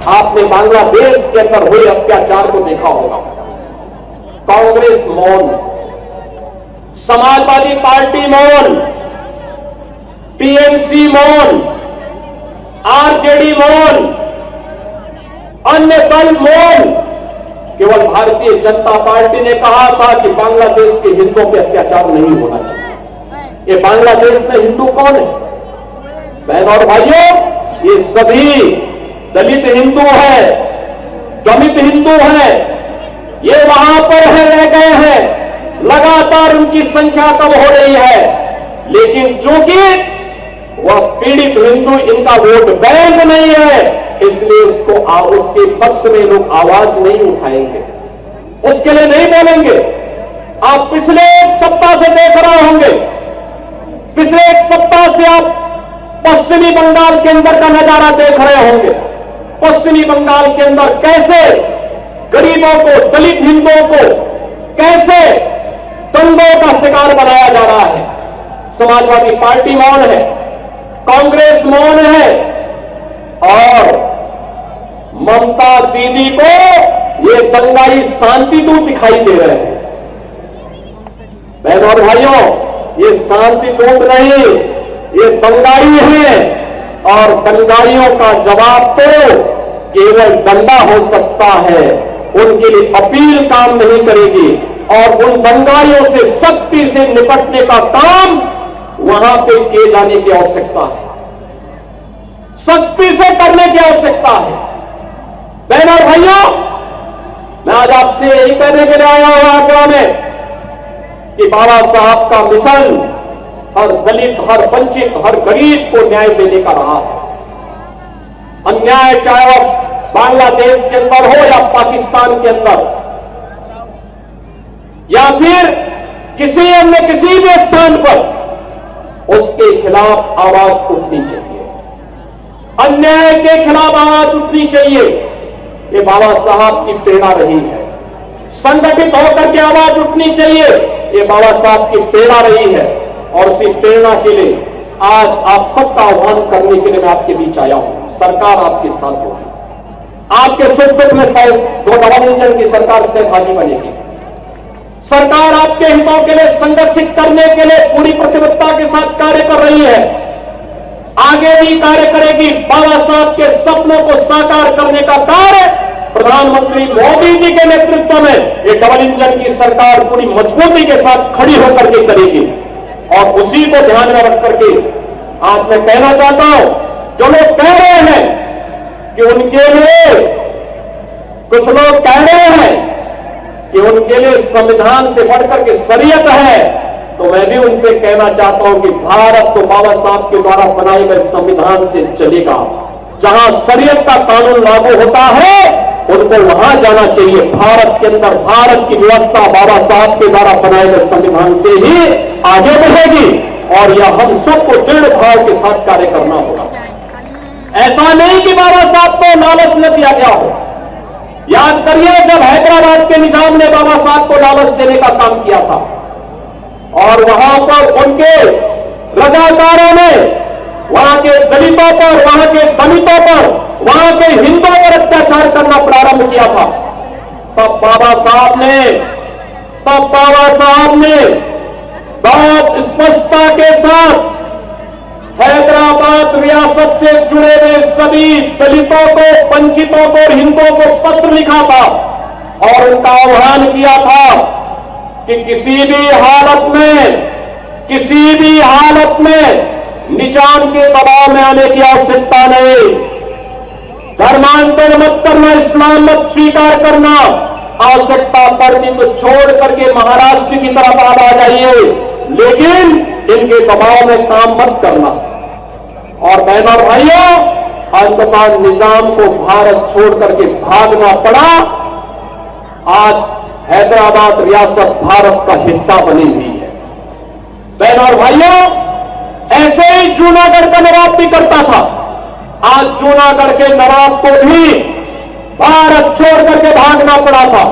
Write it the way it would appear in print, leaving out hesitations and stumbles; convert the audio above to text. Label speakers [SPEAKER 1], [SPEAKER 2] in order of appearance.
[SPEAKER 1] आपने बांग्लादेश के अंदर हुए अत्याचार को देखा होगा। कांग्रेस मौन, समाजवादी पार्टी मौन, टीएमसी मौन, आरजेडी मौन, अन्य दल मौन। केवल भारतीय जनता पार्टी ने कहा था कि बांग्लादेश के हिंदुओं पे अत्याचार नहीं होना चाहिए। ये बांग्लादेश में हिंदू कौन है? बहनों और भाइयों, ये सभी दलित हिंदू है, दलित हिंदू है। ये वहां पर रह गए हैं, लगातार उनकी संख्या कम हो रही है, लेकिन चूंकि वह पीड़ित हिंदू इनका वोट बैंक नहीं है, इसलिए उसके पक्ष में लोग आवाज नहीं उठाएंगे, उसके लिए नहीं बोलेंगे। आप पिछले एक सप्ताह से देख रहे होंगे, पिछले एक सप्ताह से आप पश्चिमी बंगाल के अंदर का नजारा देख रहे होंगे। पश्चिमी बंगाल के अंदर कैसे गरीबों को, दलित हिंदुओं को कैसे दंगों का शिकार बनाया जा रहा है। समाजवादी पार्टी मौन है, कांग्रेस मौन है, और ममता दीदी को ये दंगाई शांतिदूत दिखाई दे रहे हैं। बहनों और भाइयों, ये शांतिदूत नहीं, ये दंगाई है, और दंगाइयों का जवाब तो केवल दंगा हो सकता है। उनके लिए अपील काम नहीं करेगी, और उन दंगाइयों से सख्ती से निपटने का काम वहां पे किए जाने की आवश्यकता है, सख्ती से करने की आवश्यकता है। बहनों और भाइयों, मैं आज आपसे यही कहने के लिए आया हूं आगरा में कि बाबा साहब का मिशन हर दलित, हर वंचित, हर गरीब को न्याय देने का रहा है। अन्याय चाहे वह बांग्लादेश के अंदर हो या पाकिस्तान के अंदर, या फिर किसी अन्य किसी भी स्थान पर, उसके खिलाफ आवाज उठनी चाहिए, अन्याय के खिलाफ आवाज उठनी चाहिए। ये बाबा साहब की प्रेरणा रही है। संगठित होकर के आवाज उठनी चाहिए, ये बाबा साहब की प्रेरणा रही है। और उसी प्रेरणा के लिए आज आप सबका आह्वान करने के लिए मैं आपके बीच आया हूं। सरकार आपके साथ होगी, आपके सुख दुख में शायद दो डबल इंजन की सरकार सहभागी बनेगी। सरकार आपके हितों के लिए संरक्षित करने के लिए पूरी प्रतिबद्धता के साथ कार्य कर रही है, आगे भी कार्य करेगी। बाबा साहब के सपनों को साकार करने का कार्य प्रधानमंत्री मोदी जी के नेतृत्व में ये डबल इंजन की सरकार पूरी मजबूती के साथ खड़ी होकर के करेगी। और उसी को ध्यान में रख करके आज मैं कहना चाहता हूं, जो लोग कह रहे हैं कि उनके लिए, कुछ लोग कह रहे हैं कि उनके लिए संविधान से बढ़कर के शरीयत है, तो मैं भी उनसे कहना चाहता हूं कि भारत तो बाबा साहब के द्वारा बनाए गए संविधान से चलेगा। जहां शरीयत का कानून लागू होता है उनको वहां जाना चाहिए। भारत के अंदर भारत की व्यवस्था बाबा साहब के द्वारा बनाए गए संविधान से ही आगे बढ़ेगी, और यह हम सबको दृढ़ भाव के साथ कार्य करना होगा। ऐसा नहीं कि बाबा साहब को लालच न दिया गया हो। याद करिए, जब हैदराबाद के निजाम ने बाबा साहब को लालच देने का काम किया था, और वहां पर उनके रजाकारों ने वहां के दलितों पर, वहां के दलितों पर, वहां के हिंदुओं पर अत्याचार करना प्रारंभ किया था, तब बाबा साहब ने बहुत स्पष्टता के साथ हैदराबाद रियासत से जुड़े हुए सभी दलितों को, वंचितों को, हिंदुओं को पत्र लिखा था, और उनका आह्वान किया था कि किसी भी हालत में निजाम के दबाव में आने की आवश्यकता नहीं। धर्मांतर मत करना, इस्लाम मत स्वीकार करना, आवश्यकता पड़ती तो छोड़ करके महाराष्ट्र की तरफ आ जाइए, लेकिन इनके दबाव में काम मत करना। और बहनों और भाइयों, अंततः निजाम को भारत छोड़ करके भागना पड़ा। आज हैदराबाद रियासत भारत का हिस्सा बनी हुई है। बहनों और भाइयों, ऐसे ही जूनागढ़ का नवाब भी करता था। आज जूनागढ़ के नवाब को भी भारत छोड़ करके भागना पड़ा था।